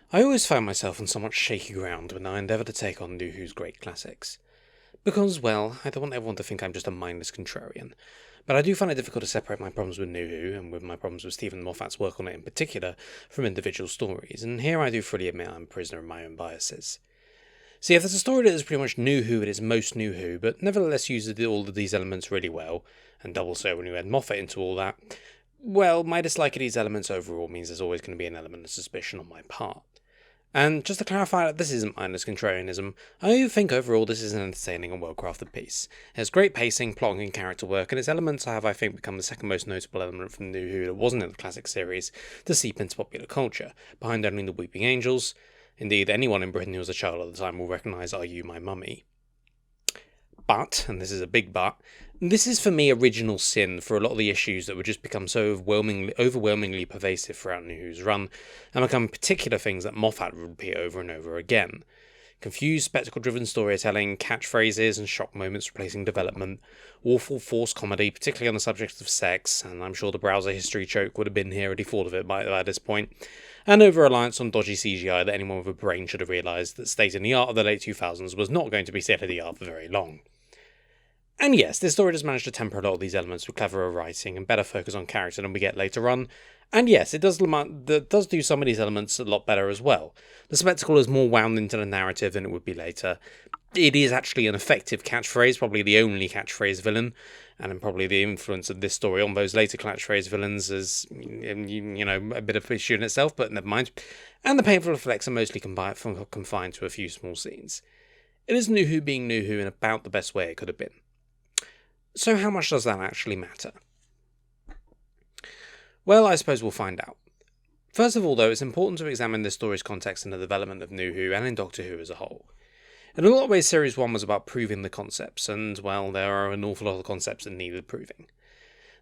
I always find myself on somewhat shaky ground when I endeavour to take on New Who's great classics. Because, well, I don't want everyone to think I'm just a mindless contrarian, but I do find it difficult to separate my problems with New Who, and with my problems with Steven Moffat's work on it in particular, from individual stories, and here I do freely admit I'm a prisoner of my own biases. See, if there's a story that is pretty much New Who at its most New Who, but nevertheless uses all of these elements really well, and double so when you add Moffat into all that, well, my dislike of these elements overall means there's always going to be an element of suspicion on my part. And just to clarify that this isn't mindless contrarianism, I do think overall this is an entertaining and well-crafted piece. It has great pacing, plotting and character work, and its elements have, I think, become the second most notable element from New Who that wasn't in the classic series to seep into popular culture, behind only the Weeping Angels. Indeed, anyone in Britain who was a child at the time will recognise Are You My Mummy? But, and this is a big but, this is for me original sin for a lot of the issues that would just become so overwhelmingly pervasive throughout New Who's run, and become particular things that Moffat would repeat over and over again. Confused, spectacle-driven storytelling, catchphrases and shock moments replacing development, awful forced comedy, particularly on the subject of sex, and I'm sure the browser history choke would have been here had he thought of it by this point, and over-reliance on dodgy CGI that anyone with a brain should have realised that state-in-the-art of the late 2000s was not going to be state-of-the-art for very long. And yes, this story does manage to temper a lot of these elements with cleverer writing and better focus on character than we get later on. And yes, it does do some of these elements a lot better as well. The spectacle is more wound into the narrative than it would be later. It is actually an effective catchphrase, probably the only catchphrase villain, and probably the influence of this story on those later catchphrase villains is, a bit of an issue in itself, but never mind. And the painful effects are mostly confined to a few small scenes. It is New Who being New Who in about the best way it could have been. So how much does that actually matter? Well, I suppose we'll find out. First of all, though, it's important to examine this story's context in the development of New Who and in Doctor Who as a whole. In a lot of ways, Series 1 was about proving the concepts, and, well, there are an awful lot of concepts that needed proving.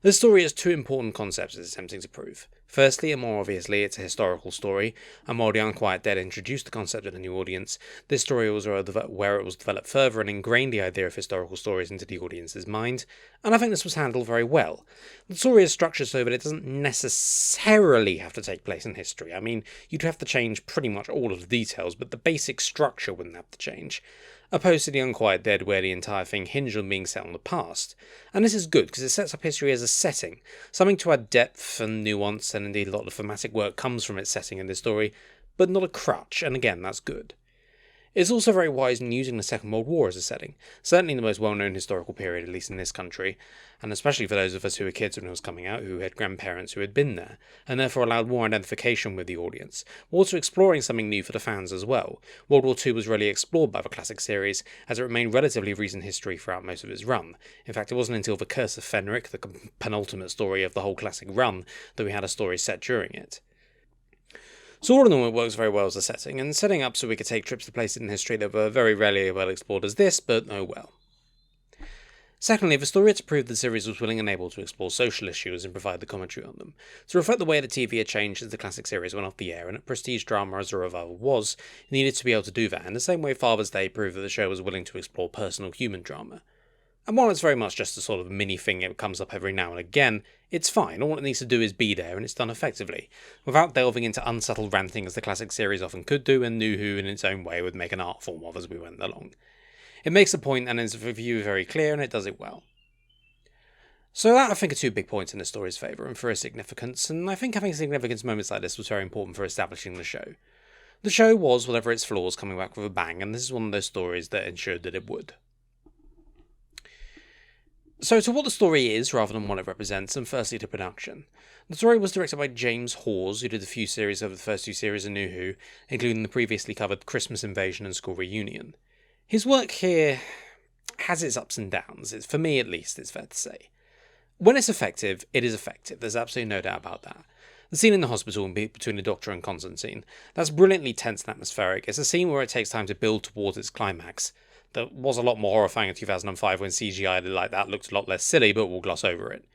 This story has two important concepts it's attempting to prove. Firstly, and more obviously, it's a historical story, and while The Unquiet Dead introduced the concept to the new audience, this story was where it was developed further and ingrained the idea of historical stories into the audience's mind, and I think this was handled very well. The story is structured so that it doesn't necessarily have to take place in history. I mean, you'd have to change pretty much all of the details, but the basic structure wouldn't have to change. Opposed to The Unquiet Dead, where the entire thing hinged on being set on the past. And this is good, because it sets up history as a setting, something to add depth and nuance, and indeed a lot of thematic work comes from its setting in this story, but not a crutch, and again, that's good. It's also very wise in using the Second World War as a setting, certainly the most well-known historical period, at least in this country, and especially for those of us who were kids when it was coming out, who had grandparents who had been there, and therefore allowed more identification with the audience, while also exploring something new for the fans as well. World War II was rarely explored by the classic series, as it remained relatively recent history throughout most of its run. In fact, it wasn't until The Curse of Fenric, the penultimate story of the whole classic run, that we had a story set during it. So all in all, it works very well as a setting, and setting up so we could take trips to places in history that were very rarely well explored as this, but oh well. Secondly, the story had to prove the series was willing and able to explore social issues and provide the commentary on them. To reflect the way that TV had changed since the classic series went off the air, and that prestige drama as a revival was, it needed to be able to do that, in the same way Father's Day proved that the show was willing to explore personal human drama. And while it's very much just a sort of mini thing that comes up every now and again, it's fine. All it needs to do is be there, and it's done effectively, without delving into unsubtle ranting as the classic series often could do, and New Who in its own way would make an art form of as we went along. It makes a point, and its review very clear, and it does it well. So that, I think, are two big points in the story's favour and for its significance, and I think having significance moments like this was very important for establishing the show. The show was, whatever its flaws, coming back with a bang, and this is one of those stories that ensured that it would. So to what the story is, rather than what it represents, and firstly to production. The story was directed by James Hawes, who did a few series over the first two series of New Who, including the previously covered Christmas Invasion and School Reunion. His work here has its ups and downs, for me at least, it's fair to say. When it's effective, it is effective, there's absolutely no doubt about that. The scene in the hospital between the Doctor and Constantine, that's brilliantly tense and atmospheric. It's a scene where it takes time to build towards its climax. That was a lot more horrifying in 2005 when CGI like that looked a lot less silly, but we'll gloss over it.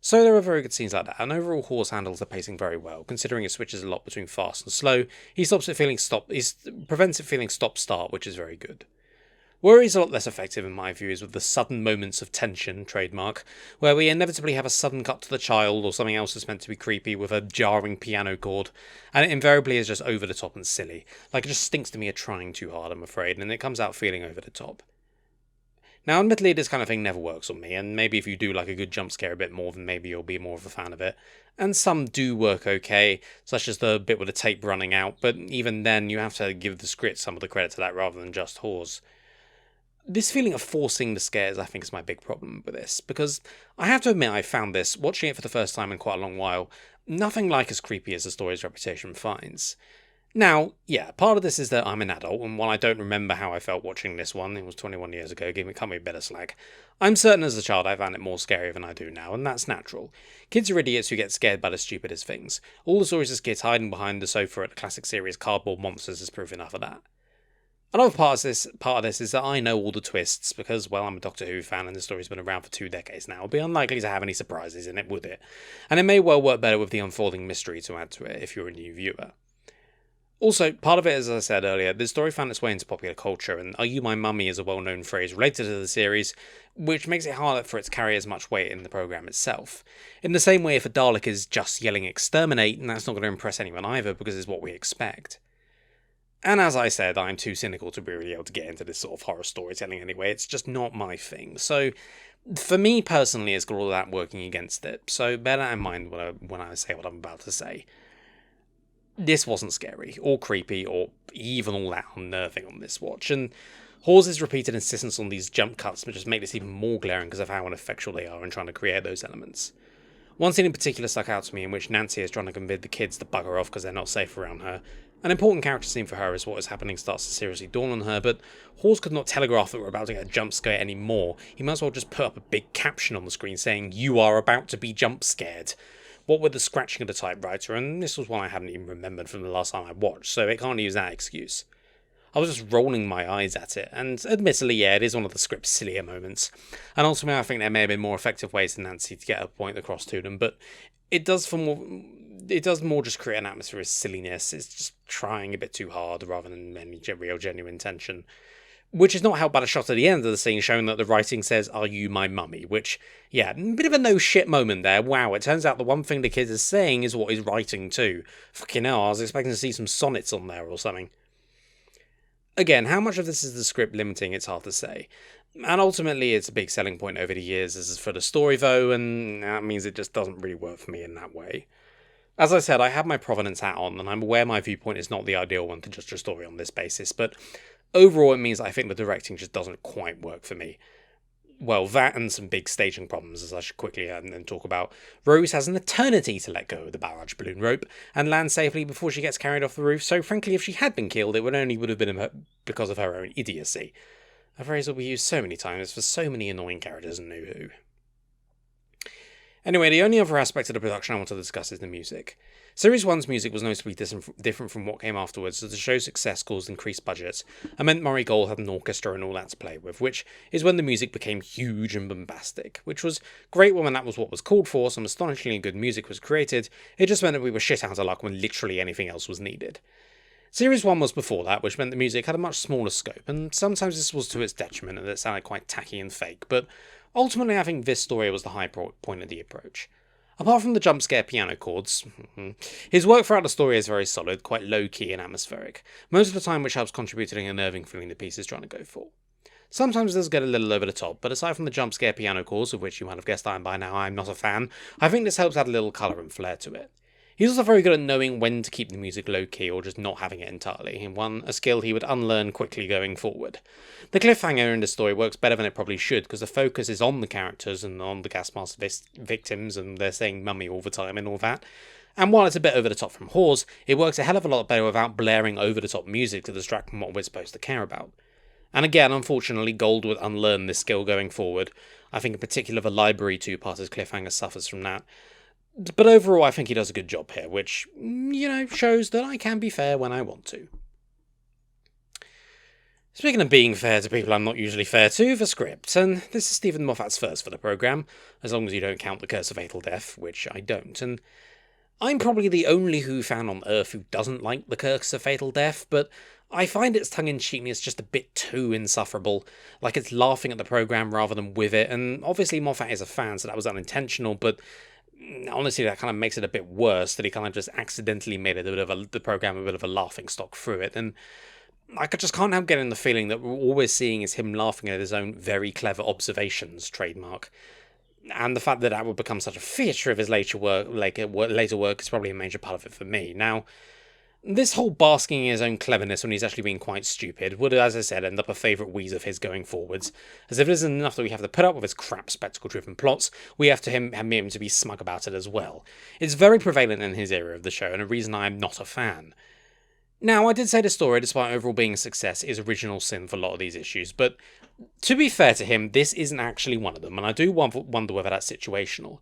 So there are very good scenes like that, and overall Hawes handles the pacing very well, considering it switches a lot between fast and slow. He prevents it feeling stop-start, which is very good. Where he's a lot less effective in my view is with the sudden moments of tension, trademark, where we inevitably have a sudden cut to the child or something else that's meant to be creepy with a jarring piano chord, and it invariably is just over the top and silly. Like, it just stinks to me of trying too hard, I'm afraid, and it comes out feeling over the top. Now, admittedly, this kind of thing never works on me, and maybe if you do like a good jump scare a bit more, then maybe you'll be more of a fan of it. And some do work okay, such as the bit with the tape running out, but even then you have to give the script some of the credit to that rather than just Hawes. This feeling of forcing the scares, I think, is my big problem with this, because I have to admit I found this, watching it for the first time in quite a long while, nothing like as creepy as the story's reputation finds. Now, yeah, part of this is that I'm an adult, and while I don't remember how I felt watching this one, it was 21 years ago, cut me a bit of slack, I'm certain as a child I found it more scary than I do now, and that's natural. Kids are idiots who get scared by the stupidest things. All the stories of kids hiding behind the sofa at the classic series Cardboard Monsters is proof enough of that. Another part of this is that I know all the twists, because, well, I'm a Doctor Who fan and the story's been around for 2 decades now. It'd be unlikely to have any surprises in it, would it? And it may well work better with the unfolding mystery to add to it if you're a new viewer. Also, part of it, as I said earlier, the story found its way into popular culture, and "Are you my mummy" is a well-known phrase related to the series, which makes it harder for it to carry as much weight in the programme itself. In the same way, if a Dalek is just yelling "exterminate," that's not going to impress anyone either, because it's what we expect. And as I said, I'm too cynical to be really able to get into this sort of horror storytelling anyway, it's just not my thing. So, for me personally, it's got all that working against it, so bear that in mind when I say what I'm about to say. This wasn't scary, or creepy, or even all that unnerving on this watch, and Hawes' repeated insistence on these jump cuts just make this even more glaring because of how ineffectual they are in trying to create those elements. One scene in particular stuck out to me in which Nancy is trying to convince the kids to bugger off because they're not safe around her. An important character scene for her as what is happening starts to seriously dawn on her, but Hawes could not telegraph that we're about to get a jump scare anymore. He might as well just put up a big caption on the screen saying, "You are about to be jump scared." What with the scratching of the typewriter, and this was one I hadn't even remembered from the last time I watched, so it can't use that excuse. I was just rolling my eyes at it, and admittedly, yeah, it is one of the script's sillier moments. And ultimately, I think there may have been more effective ways than Nancy to get her point across to them, but it does more just create an atmosphere of silliness. It's just trying a bit too hard rather than any real genuine tension. Which is not helped by the shot at the end of the scene showing that the writing says, "Are you my mummy?" Which, yeah, a bit of a no shit moment there. Wow, it turns out the one thing the kid is saying is what he's writing too. Fucking hell, I was expecting to see some sonnets on there or something. Again, how much of this is the script limiting, it's hard to say. And ultimately, it's a big selling point over the years as for the story, though, and that means it just doesn't really work for me in that way. As I said, I have my Providence hat on, and I'm aware my viewpoint is not the ideal one to judge a story on this basis, but overall it means I think the directing just doesn't quite work for me. Well, that and some big staging problems, as I should quickly then talk about. Rose has an eternity to let go of the barrage balloon rope and land safely before she gets carried off the roof, so frankly if she had been killed it would have been because of her own idiocy. A phrase will be used so many times for so many annoying characters in New Who. Anyway, the only other aspect of the production I want to discuss is the music. Series 1's music was noticeably different from what came afterwards, as the show's success caused increased budgets, and meant Murray Gold had an orchestra and all that to play with, which is when the music became huge and bombastic, which was great when that was what was called for, some astonishingly good music was created, it just meant that we were shit out of luck when literally anything else was needed. Series 1 was before that, which meant the music had a much smaller scope, and sometimes this was to its detriment and it sounded quite tacky and fake, but ultimately I think this story was the high point of the approach. Apart from the jump scare piano chords, his work throughout the story is very solid, quite low-key and atmospheric, most of the time which helps contribute to the unnerving feeling the piece is trying to go for. Sometimes it does get a little over the top, but aside from the jump scare piano chords, of which you might have guessed by now I'm not a fan, I think this helps add a little colour and flair to it. He's also very good at knowing when to keep the music low-key or just not having it entirely, a skill he would unlearn quickly going forward. The cliffhanger in this story works better than it probably should, because the focus is on the characters and on the gas mask victims, and they're saying mummy all the time and all that. And while it's a bit over the top from Hawes, it works a hell of a lot better without blaring over-the-top music to distract from what we're supposed to care about. And again, unfortunately, Gold would unlearn this skill going forward. I think in particular the Library two-parters cliffhanger suffers from that. But overall, I think he does a good job here, which, shows that I can be fair when I want to. Speaking of being fair to people I'm not usually fair to, the script, and this is Steven Moffat's first for the programme, as long as you don't count The Curse of Fatal Death, which I don't, and I'm probably the only Who fan on Earth who doesn't like the Kirks of Fatal Death, but I find its tongue-in-cheekness just a bit too insufferable, like it's laughing at the programme rather than with it, and obviously Moffat is a fan, so that was unintentional, but honestly that kind of makes it a bit worse that he kind of just accidentally made it the programme a bit of a laughing stock through it, and I just can't help getting the feeling that all we're seeing is him laughing at his own very clever observations trademark. And the fact that that would become such a feature of his later work is probably a major part of it for me. Now, this whole basking in his own cleverness when he's actually being quite stupid would, as I said, end up a favourite wheeze of his going forwards, as if it isn't enough that we have to put up with his crap spectacle-driven plots, we have to have him to be smug about it as well. It's very prevalent in his era of the show, and a reason I am not a fan. Now, I did say the story, despite overall being a success, is original sin for a lot of these issues, but to be fair to him, this isn't actually one of them, and I do wonder whether that's situational.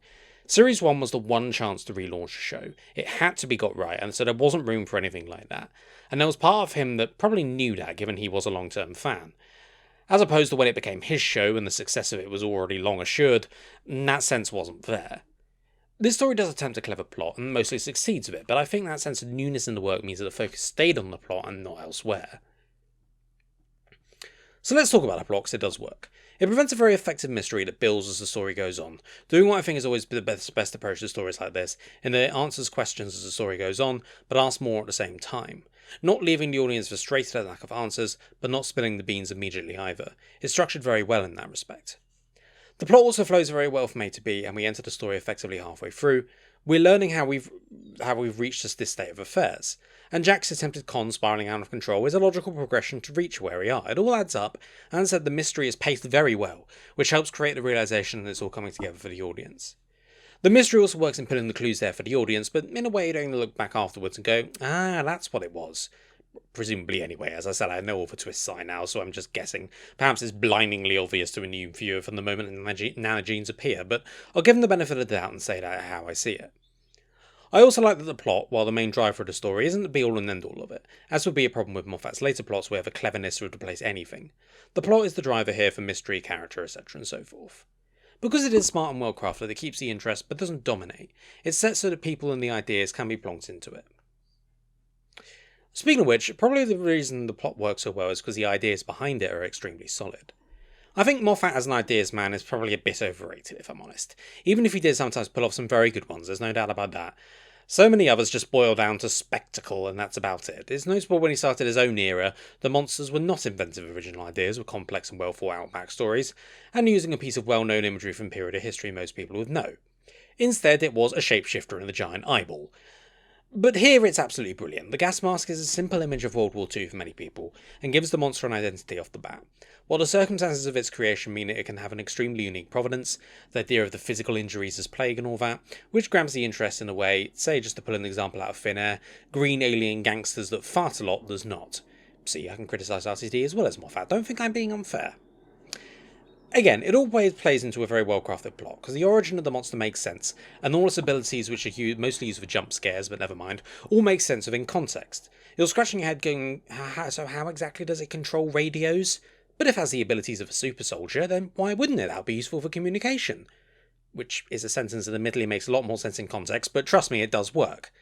Series 1 was the one chance to relaunch the show. It had to be got right, and so there wasn't room for anything like that. And there was part of him that probably knew that, given he was a long-term fan. As opposed to when it became his show and the success of it was already long assured, that sense wasn't there. This story does attempt a clever plot and mostly succeeds with it, but I think that sense of newness in the work means that the focus stayed on the plot and not elsewhere. So let's talk about the plot, because it does work. It prevents a very effective mystery that builds as the story goes on, doing what I think is always the best approach to stories like this, in that it answers questions as the story goes on, but asks more at the same time. Not leaving the audience frustrated at lack of answers, but not spilling the beans immediately either. It's structured very well in that respect. The plot also flows very well from A to B, and we enter the story effectively halfway through. We're learning how we've reached this state of affairs, and Jack's attempted con spiralling out of control is a logical progression to reach where we are. It all adds up, and as I said, the mystery is paced very well, which helps create the realization that it's all coming together for the audience. The mystery also works in putting the clues there for the audience, but in a way you don't look back afterwards and go, that's what it was. Presumably anyway, as I said, I know all the twists are now, so I'm just guessing. Perhaps it's blindingly obvious to a new viewer from the moment nanogenes appear, but I'll give them the benefit of the doubt and say that how I see it. I also like that the plot, while the main driver of the story, isn't the be-all and end-all of it, as would be a problem with Moffat's later plots where the cleverness would replace anything. The plot is the driver here for mystery, character, etc. and so forth. Because it is smart and well-crafted, it keeps the interest but doesn't dominate. It's set so that people and the ideas can be plonked into it. Speaking of which, probably the reason the plot works so well is because the ideas behind it are extremely solid. I think Moffat as an ideas man is probably a bit overrated, if I'm honest. Even if he did sometimes pull off some very good ones, there's no doubt about that. So many others just boil down to spectacle, and that's about it. It's noticeable when he started his own era, the monsters were not inventive original ideas with complex and well thought out backstories, and using a piece of well-known imagery from a period of history most people would know. Instead, it was a shapeshifter and a giant eyeball. But here it's absolutely brilliant. The gas mask is a simple image of World War II for many people, and gives the monster an identity off the bat. While the circumstances of its creation mean that it can have an extremely unique provenance, the idea of the physical injuries as plague and all that, which grabs the interest in a way, say just to pull an example out of thin air, green alien gangsters that fart a lot does not. See, I can criticise RTD as well as Moffat, don't think I'm being unfair. Again, it always plays into a very well-crafted plot, because the origin of the monster makes sense, and all its abilities, which are mostly used for jump scares, but never mind, all make sense within context. You're scratching your head going, so how exactly does it control radios? But if it has the abilities of a super soldier, then why wouldn't it? That would be useful for communication. Which is a sentence that admittedly makes a lot more sense in context, but trust me, it does work.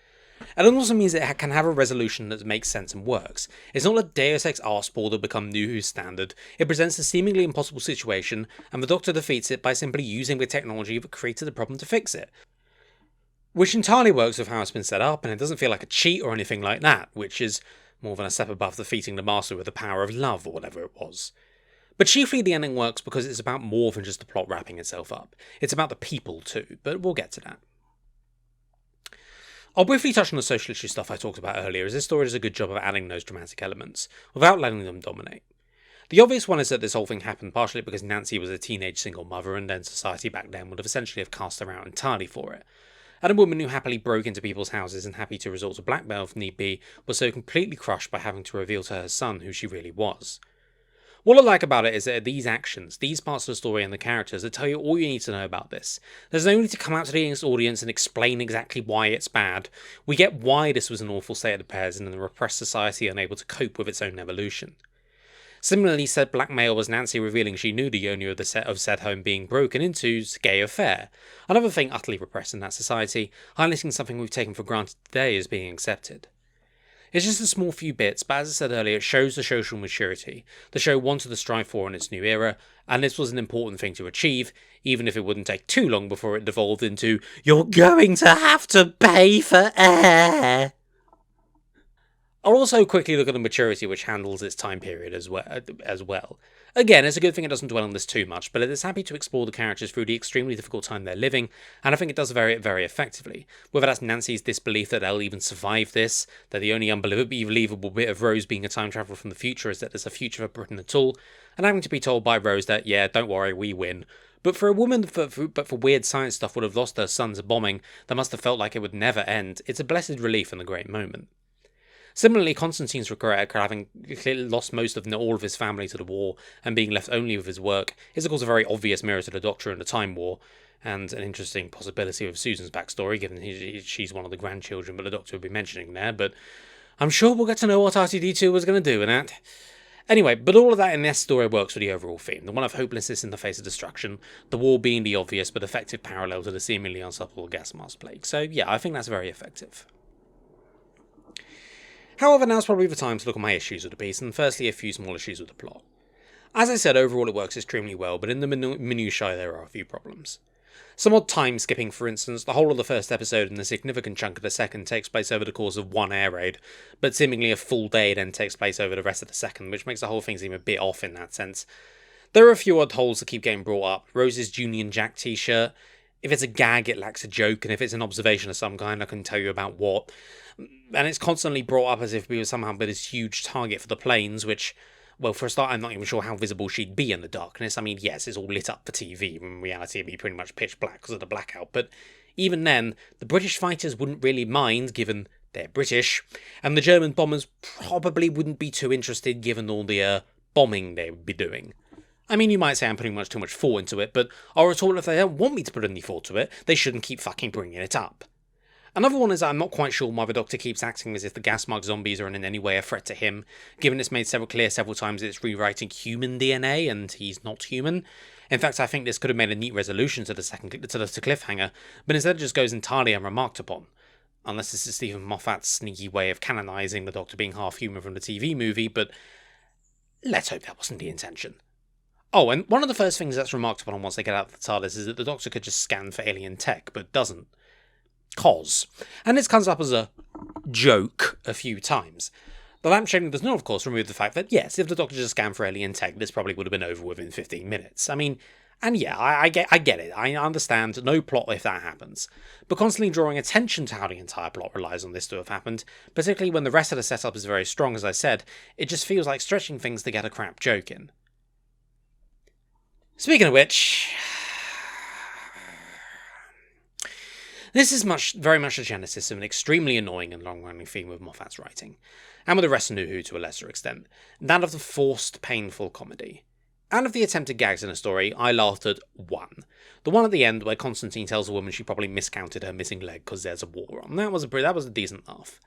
And it also means it can have a resolution that makes sense and works. It's not a Deus Ex arseball that become New Who's standard. It presents a seemingly impossible situation, and the Doctor defeats it by simply using the technology that created the problem to fix it. Which entirely works with how it's been set up, and it doesn't feel like a cheat or anything like that, which is more than a step above defeating the Master with the power of love or whatever it was. But chiefly the ending works because it's about more than just the plot wrapping itself up. It's about the people too, but we'll get to that. I'll briefly touch on the social issue stuff I talked about earlier, as this story does a good job of adding those dramatic elements, without letting them dominate. The obvious one is that this whole thing happened partially because Nancy was a teenage single mother, and then society back then would have essentially cast her out entirely for it. And a woman who happily broke into people's houses and happy to resort to blackmail if need be, was so completely crushed by having to reveal to her son who she really was. What I like about it is that these actions, these parts of the story and the characters that tell you all you need to know about this. There's no need to come out to the audience and explain exactly why it's bad. We get why this was an awful state of affairs in a repressed society unable to cope with its own evolution. Similarly, said blackmail was Nancy revealing she knew the owner of said home being broken into's gay affair, another thing utterly repressed in that society, highlighting something we've taken for granted today as being accepted. It's just a small few bits, but as I said earlier, it shows the social maturity the show wanted to strive for in its new era, and this was an important thing to achieve, even if it wouldn't take too long before it devolved into, "You're going to have to pay for air!" I'll also quickly look at the maturity which handles its time period as well. Again, it's a good thing it doesn't dwell on this too much, but it is happy to explore the characters through the extremely difficult time they're living, and I think it does very, very effectively. Whether that's Nancy's disbelief that they'll even survive this, that the only unbelievable bit of Rose being a time traveler from the future is that there's a future for Britain at all, and having to be told by Rose that, yeah, don't worry, we win. But for a woman but for weird science stuff would have lost her son to bombing that must have felt like it would never end, it's a blessed relief and a great moment. Similarly, Constantine's regret at having clearly lost most of all of his family to the war and being left only with his work is of course a very obvious mirror to the Doctor in the Time War, and an interesting possibility of Susan's backstory, given she's one of the grandchildren but the Doctor would be mentioning there, but I'm sure we'll get to know what RTD2 was going to do in that. Anyway, but all of that in this story works for the overall theme, the one of hopelessness in the face of destruction, the war being the obvious but effective parallel to the seemingly unstoppable gas mask plague. So yeah, I think that's very effective. However, now's probably the time to look at my issues with the piece, and firstly a few small issues with the plot. As I said, overall it works extremely well, but in the minutiae there are a few problems. Some odd time skipping, for instance, the whole of the first episode and a significant chunk of the second takes place over the course of one air raid, but seemingly a full day then takes place over the rest of the second, which makes the whole thing seem a bit off in that sense. There are a few odd holes that keep getting brought up. Rose's Union Jack t-shirt. If it's a gag, it lacks a joke, and if it's an observation of some kind, I can tell you about what. And it's constantly brought up as if we were somehow this huge target for the planes, which, well, for a start, I'm not even sure how visible she'd be in the darkness. I mean, yes, it's all lit up for TV, when in reality it'd be pretty much pitch black because of the blackout, but even then, the British fighters wouldn't really mind, given they're British, and the German bombers probably wouldn't be too interested given all the bombing they would be doing. I mean, you might say I'm putting too much thought into it, but I'll retort if they don't want me to put any thought to it, they shouldn't keep fucking bringing it up. Another one is that I'm not quite sure why the Doctor keeps acting as if the gas-marked zombies are in any way a threat to him, given it's made clear several times that it's rewriting human DNA and he's not human. In fact, I think this could have made a neat resolution to the cliffhanger, but instead it just goes entirely unremarked upon. Unless this is Steven Moffat's sneaky way of canonising the Doctor being half human from the TV movie, but let's hope that wasn't the intention. Oh, and one of the first things that's remarked upon once they get out of the TARDIS is that the Doctor could just scan for alien tech, but doesn't. And this comes up as a joke a few times. The lampshading does not, of course, remove the fact that, yes, if the Doctor just scanned for alien tech, this probably would have been over within 15 minutes. I mean, and yeah, I get it. I understand no plot if that happens. But constantly drawing attention to how the entire plot relies on this to have happened, particularly when the rest of the setup is very strong, as I said, it just feels like stretching things to get a crap joke in. Speaking of which, this is very much the genesis of an extremely annoying and long-running theme with Moffat's writing, and with the rest of New Who to a lesser extent, that of the forced, painful comedy. Out of the attempted gags in a story, I laughed at one. The one at the end where Constantine tells a woman she probably miscounted her missing leg because there's a war on. That was a decent laugh.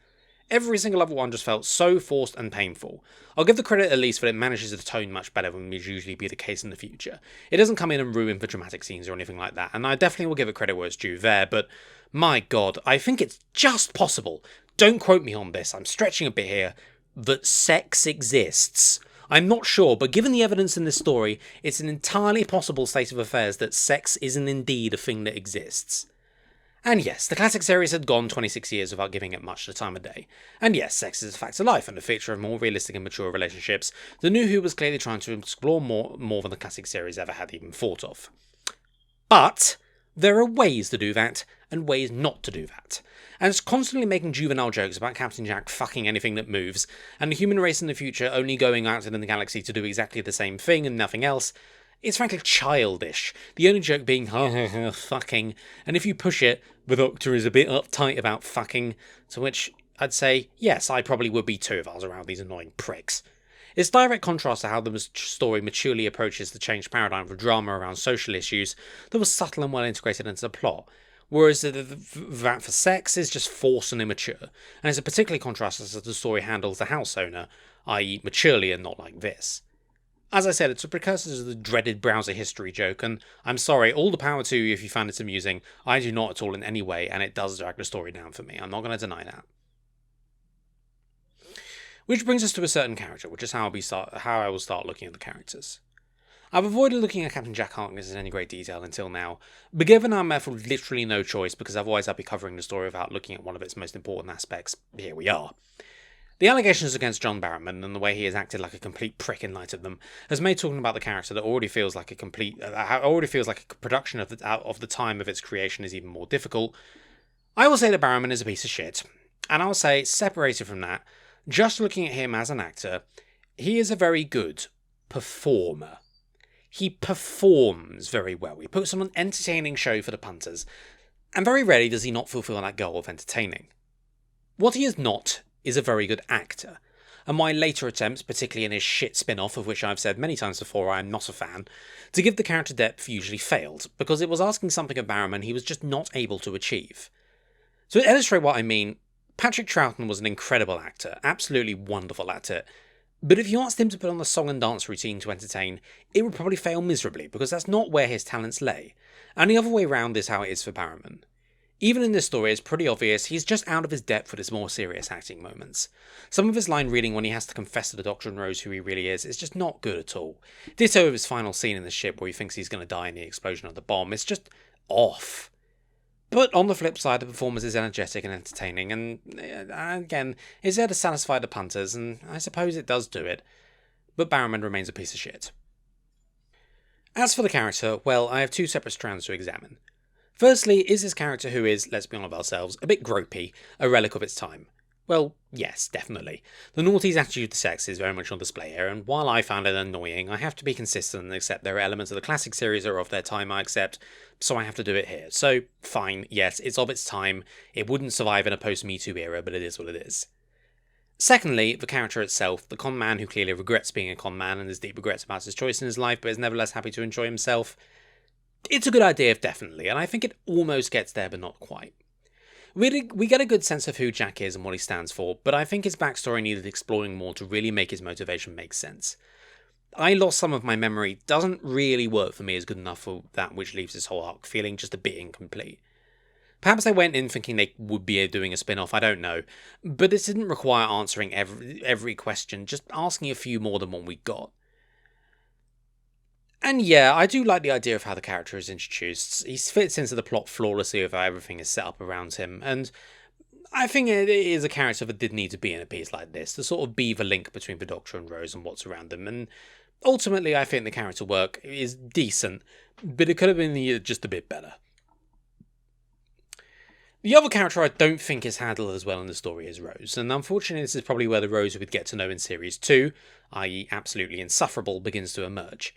Every single other one just felt so forced and painful. I'll give the credit at least that it manages to tone much better than would usually be the case in the future. It doesn't come in and ruin the dramatic scenes or anything like that, and I definitely will give it credit where it's due there, but my god, I think it's just possible, don't quote me on this, I'm stretching a bit here, that sex exists. I'm not sure, but given the evidence in this story, it's an entirely possible state of affairs that sex isn't indeed a thing that exists. And yes, the classic series had gone 26 years without giving it much the time of day. And yes, sex is a fact of life and a feature of more realistic and mature relationships. The New Who was clearly trying to explore more than the classic series ever had even thought of. But there are ways to do that, and ways not to do that. And it's constantly making juvenile jokes about Captain Jack fucking anything that moves, and the human race in the future only going out in the galaxy to do exactly the same thing and nothing else. It's frankly childish, the only joke being fucking, and if you push it, the Doctor is a bit uptight about fucking, to which I'd say, yes, I probably would be too if I was around these annoying pricks. It's direct contrast to how the story maturely approaches the changed paradigm for drama around social issues that was subtle and well integrated into the plot, whereas that for sex is just forced and immature, and it's a particularly contrast as the story handles the house owner, i.e. maturely and not like this. As I said, it's a precursor to the dreaded browser history joke, and I'm sorry, all the power to you if you found it amusing. I do not at all in any way, and it does drag the story down for me. I'm not going to deny that. Which brings us to a certain character, which is how I will start looking at the characters. I've avoided looking at Captain Jack Harkness in any great detail until now, but given I'm left with literally no choice because otherwise I'd be covering the story without looking at one of its most important aspects, here we are. The allegations against John Barrowman and the way he has acted like a complete prick in light of them has made talking about the character that already feels like a production of the time of its creation is even more difficult. I will say that Barrowman is a piece of shit, and I'll say, separated from that, just looking at him as an actor, he is a very good performer. He performs very well. He puts on an entertaining show for the punters, and very rarely does he not fulfill that goal of entertaining. What he is not is a very good actor, and my later attempts, particularly in his shit spin-off, of which I've said many times before I am not a fan, to give the character depth usually failed, because it was asking something of Barrowman he was just not able to achieve. To illustrate what I mean, Patrick Troughton was an incredible actor, absolutely wonderful at it, but if you asked him to put on a song and dance routine to entertain, it would probably fail miserably, because that's not where his talents lay, and the other way round is how it is for Barrowman. Even in this story, it's pretty obvious he's just out of his depth with his more serious acting moments. Some of his line reading when he has to confess to the Doctor and Rose who he really is just not good at all. Ditto of his final scene in the ship where he thinks he's going to die in the explosion of the bomb. It's just off. But on the flip side, the performance is energetic and entertaining, and again, is there to satisfy the punters, and I suppose it does do it. But Barrowman remains a piece of shit. As for the character, well, I have two separate strands to examine. Firstly, is this character who is, let's be honest with ourselves, a bit gropey, a relic of its time? Well, yes, definitely. The naughty's attitude to sex is very much on display here, and while I found it annoying, I have to be consistent and accept there are elements of the classic series that are of their time I accept, so I have to do it here. So, fine, yes, it's of its time, it wouldn't survive in a post-Me Too era, but it is what it is. Secondly, the character itself, the con man who clearly regrets being a con man and has deep regrets about his choice in his life, but is nevertheless happy to enjoy himself. It's a good idea, definitely, and I think it almost gets there, but not quite. We get a good sense of who Jack is and what he stands for, but I think his backstory needed exploring more to really make his motivation make sense. I Lost Some of My Memory doesn't really work for me as good enough for that, which leaves his whole arc feeling just a bit incomplete. Perhaps they went in thinking they would be doing a spin-off, I don't know, but this didn't require answering every question, just asking a few more than what we got. And yeah, I do like the idea of how the character is introduced. He fits into the plot flawlessly of how everything is set up around him, and I think it is a character that did need to be in a piece like this, to sort of be the link between the Doctor and Rose and what's around them, and ultimately I think the character work is decent, but it could have been just a bit better. The other character I don't think is handled as well in the story is Rose, and unfortunately this is probably where the Rose we would get to know in Series 2, i.e. absolutely insufferable, begins to emerge.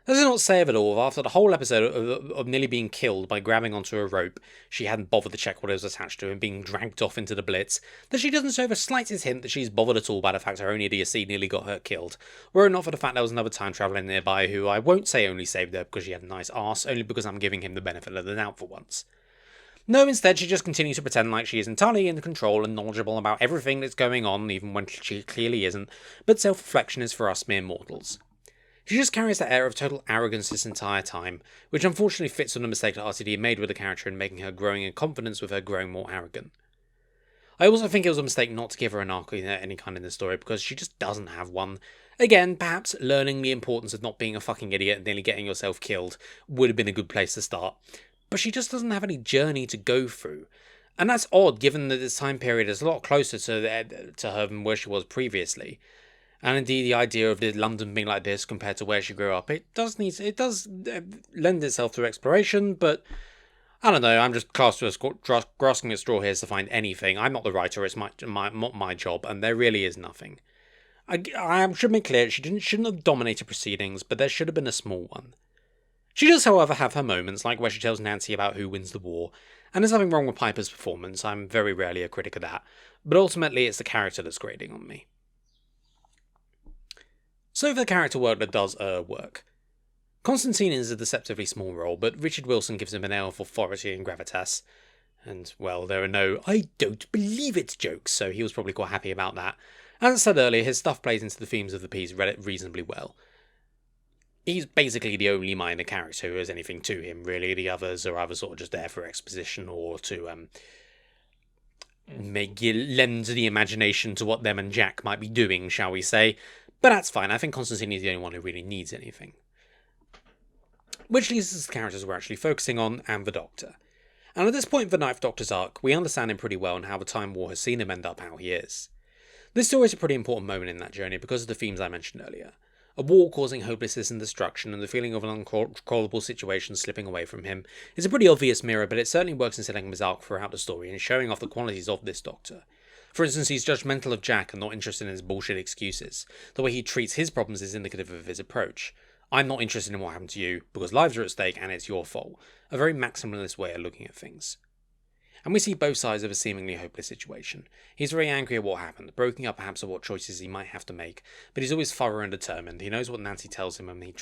Does it not say of it all, after the whole episode of nearly being killed by grabbing onto a rope she hadn't bothered to check what it was attached to and being dragged off into the Blitz, that she doesn't show the slightest hint that she's bothered at all by the fact her own idiocy nearly got her killed, were it not for the fact there was another time traveller nearby who I won't say only saved her because she had a nice arse, only because I'm giving him the benefit of the doubt for once. No, instead she just continues to pretend like she is entirely in control and knowledgeable about everything that's going on, even when she clearly isn't, but self-reflection is for us mere mortals. She just carries that air of total arrogance this entire time, which unfortunately fits on the mistake that RTD made with the character in making her growing in confidence with her growing more arrogant. I also think it was a mistake not to give her an arc of any kind in the story, because she just doesn't have one. Again, perhaps learning the importance of not being a fucking idiot and nearly getting yourself killed would have been a good place to start, but she just doesn't have any journey to go through. And that's odd, given that this time period is a lot closer to her than where she was previously. And indeed, the idea of London being like this compared to where she grew up, it does lend itself to exploration, but I don't know, I'm just grasping at straw here to find anything. I'm not the writer, it's not my job, and there really is nothing. I should make clear, she shouldn't have dominated proceedings, but there should have been a small one. She does, however, have her moments, like where she tells Nancy about who wins the war, and there's nothing wrong with Piper's performance, I'm very rarely a critic of that, but ultimately it's the character that's grating on me. So for the character work that does work. Constantine is a deceptively small role, but Richard Wilson gives him an air of authority and gravitas. And, well, there are no "I don't believe it" jokes, so he was probably quite happy about that. As I said earlier, his stuff plays into the themes of the piece reasonably well. He's basically the only minor character who has anything to him, really. The others are either sort of just there for exposition or to make you lend the imagination to what them and Jack might be doing, shall we say. But that's fine. I think Constantine is the only one who really needs anything. Which leads us to the characters we're actually focusing on, and the Doctor. And at this point in the Ninth Doctor's arc, we understand him pretty well and how the Time War has seen him end up how he is. This story is a pretty important moment in that journey because of the themes I mentioned earlier. A war causing hopelessness and destruction, and the feeling of an uncontrollable situation slipping away from him is a pretty obvious mirror, but it certainly works in setting his arc throughout the story and showing off the qualities of this Doctor. For instance, he's judgmental of Jack and not interested in his bullshit excuses. The way he treats his problems is indicative of his approach. I'm not interested in what happened to you, because lives are at stake and it's your fault. A very maximalist way of looking at things. And we see both sides of a seemingly hopeless situation. He's very angry at what happened, broken up perhaps at what choices he might have to make, but he's always thorough and determined. He knows what Nancy tells him and he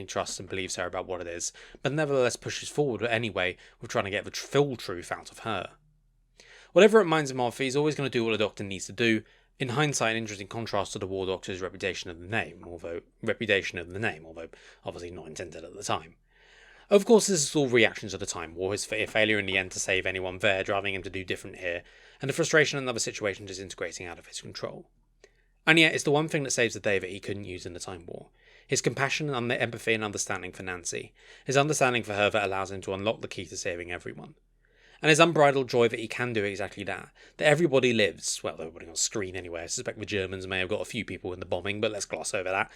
trusts and believes her about what it is, but nevertheless pushes forward anyway with trying to get the full truth out of her. Whatever it reminds him of, he's always going to do what a Doctor needs to do. In hindsight, an interesting contrast to the War Doctor's reputation of the name, although obviously not intended at the time. Of course, this is all reactions to the Time War, his failure in the end to save anyone there, driving him to do different here, and the frustration in other situations disintegrating out of his control. And yet, it's the one thing that saves the day that he couldn't use in the Time War. His compassion and empathy and understanding for Nancy. His understanding for her that allows him to unlock the key to saving everyone. And his unbridled joy that he can do exactly that. That everybody lives, well, they're putting on screen anyway. I suspect the Germans may have got a few people in the bombing, but let's gloss over that.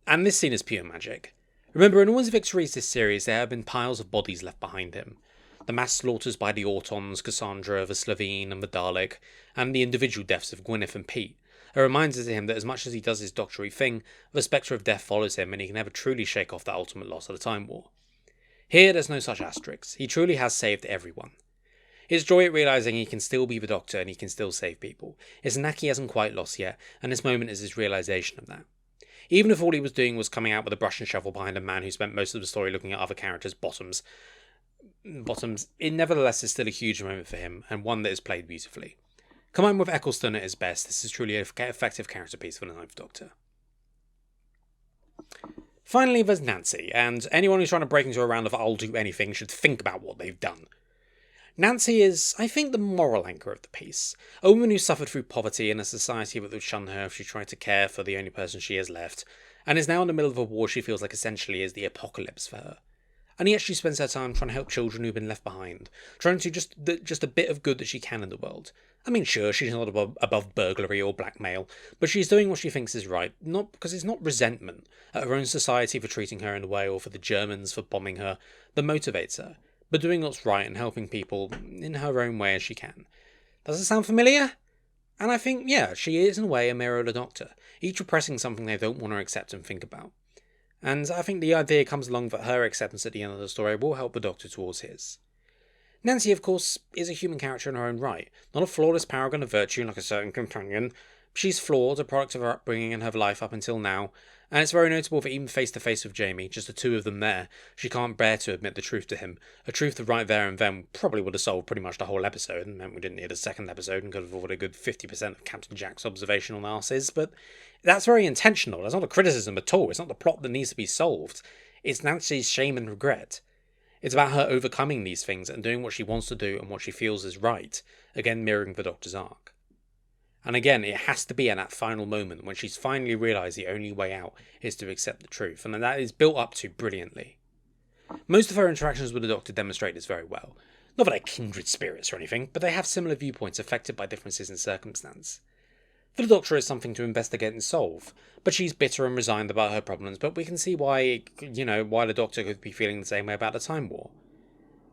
And this scene is pure magic. Remember, in all his victories this series, there have been piles of bodies left behind him. The mass slaughters by the Autons, Cassandra, the Slovene, and the Dalek, and the individual deaths of Gwyneth and Pete. It reminds him that as much as he does his doctory thing, the spectre of death follows him and he can never truly shake off that ultimate loss of the Time War. Here, there's no such asterisks. He truly has saved everyone. His joy at realising he can still be the Doctor and he can still save people. It's a knack he hasn't quite lost yet, and this moment is his realisation of that. Even if all he was doing was coming out with a brush and shovel behind a man who spent most of the story looking at other characters' bottoms, it nevertheless is still a huge moment for him, and one that is played beautifully. Combined with Eccleston at his best, this is truly an effective character piece for the Ninth Doctor. Finally, there's Nancy, and anyone who's trying to break into a round of I'll do anything should think about what they've done. Nancy is, I think, the moral anchor of the piece. A woman who suffered through poverty in a society that would shun her if she tried to care for the only person she has left, and is now in the middle of a war she feels like essentially is the apocalypse for her. And yet she spends her time trying to help children who've been left behind, trying to do just a bit of good that she can in the world. I mean, sure, she's not above burglary or blackmail, but she's doing what she thinks is right, not because it's not resentment at her own society for treating her in a way or for the Germans for bombing her that motivates her, but doing what's right and helping people in her own way as she can. Does it sound familiar? And I think, yeah, she is in a way a mirror of the Doctor, each repressing something they don't want to accept and think about. And I think the idea comes along that her acceptance at the end of the story will help the Doctor towards his. Nancy, of course, is a human character in her own right, not a flawless paragon of virtue like a certain companion. She's flawed, a product of her upbringing and her life up until now, and it's very notable that even face to face with Jamie, just the two of them there, she can't bear to admit the truth to him, a truth that right there and then probably would have solved pretty much the whole episode, and meant we didn't need a second episode and could have avoided a good 50% of Captain Jack's observational narcissus, but that's very intentional. That's not a criticism at all. It's not the plot that needs to be solved. It's Nancy's shame and regret. It's about her overcoming these things and doing what she wants to do and what she feels is right, again mirroring the Doctor's arc. And again, it has to be at that final moment when she's finally realised the only way out is to accept the truth, and that is built up to brilliantly. Most of her interactions with the Doctor demonstrate this very well. Not that they're kindred spirits or anything, but they have similar viewpoints affected by differences in circumstance. For the Doctor, it's something to investigate and solve, but she's bitter and resigned about her problems, but we can see why the Doctor could be feeling the same way about the Time War.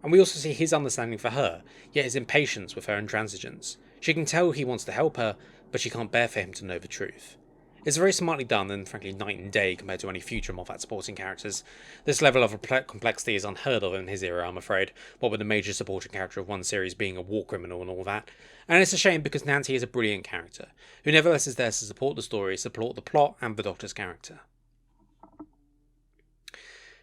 And we also see his understanding for her, yet his impatience with her intransigence. She can tell he wants to help her, but she can't bear for him to know the truth. It's very smartly done and frankly night and day compared to any future Moffat supporting characters. This level of complexity is unheard of in his era, I'm afraid, what with the major supporting character of one series being a war criminal and all that. And it's a shame because Nancy is a brilliant character, who nevertheless is there to support the story, support the plot and the Doctor's character.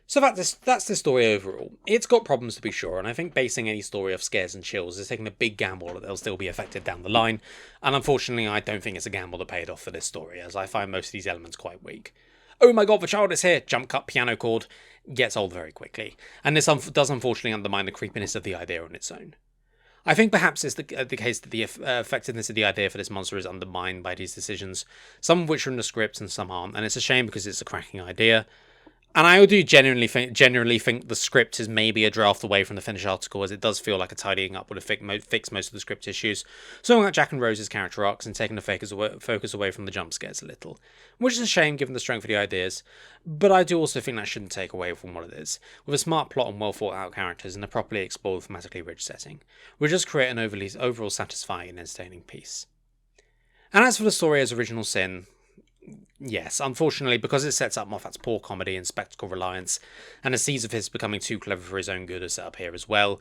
So that's the story overall. It's got problems to be sure, and I think basing any story off scares and chills is taking a big gamble that they'll still be effective down the line, and unfortunately I don't think it's a gamble that paid off for this story, as I find most of these elements quite weak. oh my god, the child is here, jump cut, piano chord, gets old very quickly. And this does unfortunately undermine the creepiness of the idea on its own. I think perhaps it's the case that the effectiveness of the idea for this monster is undermined by these decisions, some of which are in the script and some aren't, and it's a shame because it's a cracking idea. And I do generally think the script is maybe a draft away from the finished article, as it does feel like a tidying up would have fixed most of the script issues, something like Jack and Rose's character arcs and taking the focus away from the jump scares a little, which is a shame given the strength of the ideas, but I do also think that shouldn't take away from what it is. With a smart plot and well thought out characters and a properly explored thematically rich setting, we just create an overall satisfying and entertaining piece. And as for the story as original sin, yes, unfortunately, because it sets up Moffat's poor comedy and spectacle reliance, and the seeds of his becoming too clever for his own good are set up here as well.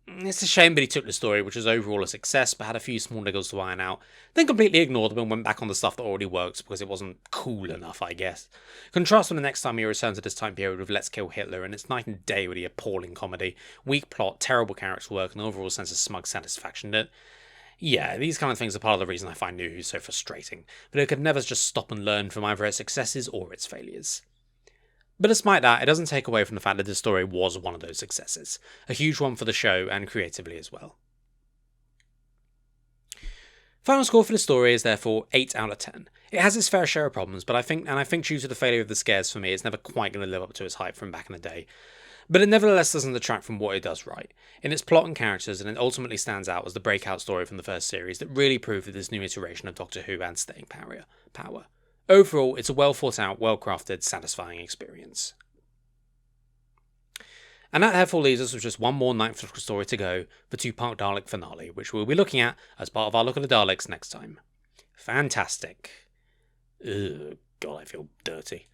It's a shame that he took the story, which was overall a success, but had a few small niggles to iron out, then completely ignored them and went back on the stuff that already worked because it wasn't cool enough, I guess. Contrast with the next time he returns to this time period with Let's Kill Hitler, and it's night and day with the appalling comedy, weak plot, terrible character work, and overall sense of smug satisfaction that, yeah, these kind of things are part of the reason I find New Who so frustrating, but it could never just stop and learn from either its successes or its failures. But despite that, it doesn't take away from the fact that this story was one of those successes, a huge one for the show and creatively as well. Final score for the story is therefore 8 out of 10. It has its fair share of problems, but I think due to the failure of the scares for me, it's never quite going to live up to its hype from back in the day. But it nevertheless doesn't detract from what it does right, in its plot and characters, and it ultimately stands out as the breakout story from the first series that really proved that this new iteration of Doctor Who had staying power. Overall, it's a well thought out, well crafted, satisfying experience. And that therefore leaves us with just one more ninth story to go, the two-part Dalek finale, which we'll be looking at as part of our look at the Daleks next time. Fantastic. Ugh, God, I feel dirty.